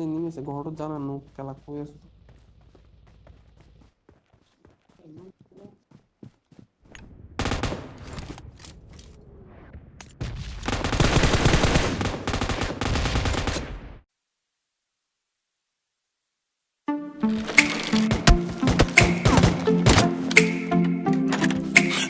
নিমেছে ঘরও জানানো খেলা কই আছে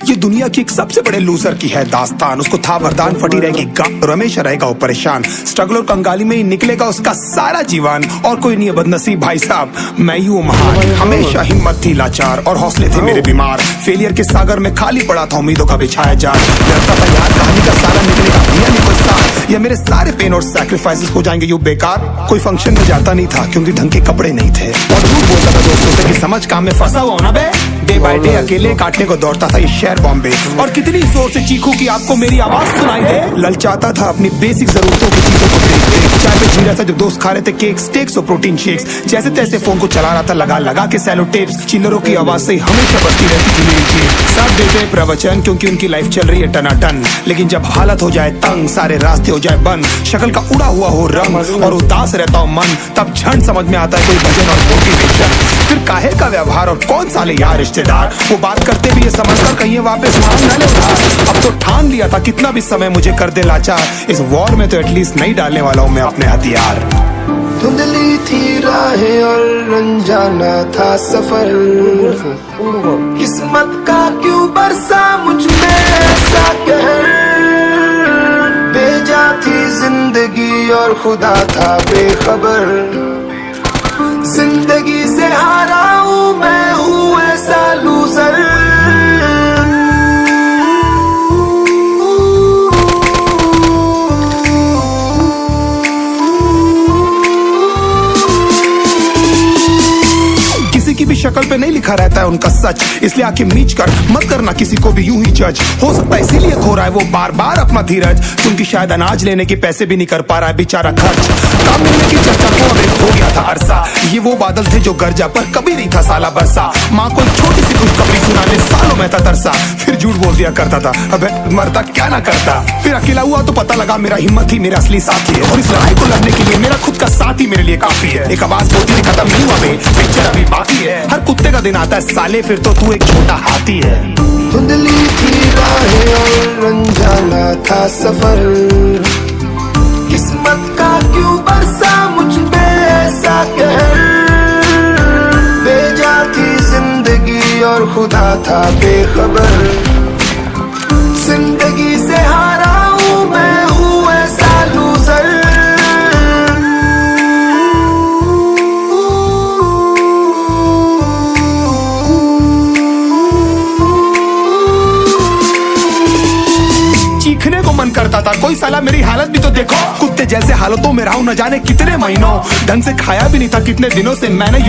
ये दुनिया की एक सबसे बड़े लूजर की है दास्तान। उसको था वरदान, फटी रहेगी गांव, हमेशा रहेगा वो परेशान। स्ट्रगल और कंगाली में ही निकलेगा उसका सारा जीवन। और कोई नहीं है बदनसीब भाई साहब, मैं ही हूँ महान। हमेशा हिम्मत थी लाचार और हौसले थे मेरे बीमार। फेलियर के सागर में खाली पड़ा था उम्मीदों का बिछाया जाल। लगता था यार कहानी का सारा निकलेगा या नहीं कोई साथ, या मेरे सारे पेन और सैक्रिफाइसेस हो जाएंगे यूं बेकार। कोई फंक्शन में जाता नहीं था क्योंकि ढंग के कपड़े नहीं थे, और झूठ बोलता था दोस्तों से कि समझ काम में फंसा हुआ ना बे। डे बाय डे अकेले काटने को दौड़ता था ये शहर बॉम्बे। और कितनी जोर से चीखूं कि आपको मेरी आवाज सुनाई दे। ललचाता था अपनी बेसिक जरूरतों की चीजों को देख देख। चाय पे जी रहा था जब दोस्त खा रहे थे केक, स्टेक्स और प्रोटीन शेक्स। जैसे तैसे फोन को चला रहा था लगा लगा के सैलो टेप्स। चिल्लरों की आवाज से हमेशा बजती रहती थी मेरी जेब। सब देते प्रवचन क्योंकि उनकी लाइफ चल रही है टनाटन। लेकिन जब हालत हो जाए तंग, सारे रास्ते हो जाए बंद, शक्ल का उड़ा हुआ हो रंग और उदास रहता हो मन, तब क्षण समझ में आता है कोई भजन और मोटिवेशन। फिर काहे का व्यवहार और कौन साले यार रिश्तेदार, वो बात करते भी ये समझकर कहीं वापस मांग न ले उधार। अब तो ठान लिया था कितना भी समय मुझे कर दे लाचार, इस वॉर में तो एटलीस्ट नहीं डालने वाला हूँ मैं अपने हथियार। धुंधली थी राहें और अनजाना था सफर, किस्मत का क्यों बरसा मुझ में ऐसा कहर। बेजा थी जिंदगी और खुदा था बेखबर, जिंदगी से हारा हूँ मैं, हूँ ऐसा लूजर। की भी शक्ल पे नहीं लिखा रहता है उनका सच, इसलिए आंखें मीच कर मत करना किसी को भी यूं ही जज। हो सकता है इसीलिए खो रहा है वो बार बार अपना धीरज, क्योंकि शायद अनाज लेने के पैसे भी नहीं कर पा रहा है बेचारा खर्च। काम मिलने की चर्चा को अब हो गया था अरसा, ये वो बादल थे जो गरजा पर कभी नहीं था साला बरसा। माँ को छोटी सी खुशखबरी सुनाने सालों में था तरसा, फिर झूठ बोल दिया करता था अबे मरता क्या ना करता। फिर अकेला हुआ तो पता लगा मेरा हिम्मत ही मेरा असली साथी है, और इस लड़ाई को लड़ने के लिए मेरा खुद का साथ ही मेरे लिए काफी है। एक आवाज बोलती थी खत्म नहीं हुआ बे, पिक्चर अभी बाकी है। हर कुत्ते का दिन आता है साले, फिर तो तू एक छोटा हाथी है। धुंधली थी राहें और अनजाना था सफर, किस्मत का क्यों बरसा मुझ पे ऐसा कहर। बेजा थी जिंदगी और खुदा था बेखबर, जिंदगी से हारा हूँ मैं, हूँ ऐसा लूजर। चीखने को मन करता था, कोई साला मेरी हालत भी तो देखो। कुत्ते जैसे हालतों में रहा हूं न जाने कितने महीनों, ढंग से खाया भी नहीं था कितने दिनों से मैंने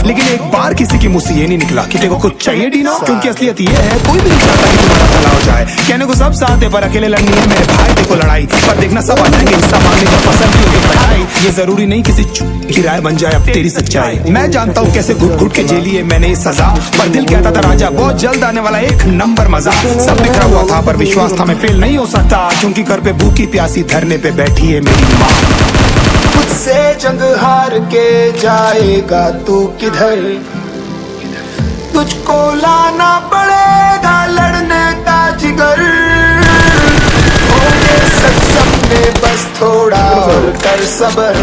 लेकिन एक बार किसी की मुंह से ये नहीं निकला कि तेरे को कुछ चाहिए डीनो। क्योंकि असलियत ये है कोई भी नहीं चाहता कि तुम्हारा भला हो जाए। कहने को सब साथ है पर अकेले लड़नी है मेरे भाई, देखो लड़ाई पर देखना सब आ जाएंगे हिस्सा मांगने का, फसल की होगी पढ़ाई। ये जरूरी नहीं किसी की राय बन जाए अब तेरी सच्चाई। मैं जानता हूँ कैसे घुट घुट के झेली है मैंने ये सजा, पर दिल कहता था राजा बहुत जल्द आने वाला एक नंबर मजा। सब बिखरा हुआ था पर विश्वास था मैं फेल नहीं हो सकता, क्योंकि घर पे भूखी प्यासी धरने पे बैठी है मेरी माँ। खुद से जंग हार के जाएगा तू किधर, तुझको लाना पड़ेगा लड़ने का जिगर। होंगे सच सपने बस थोड़ा और कर सबर।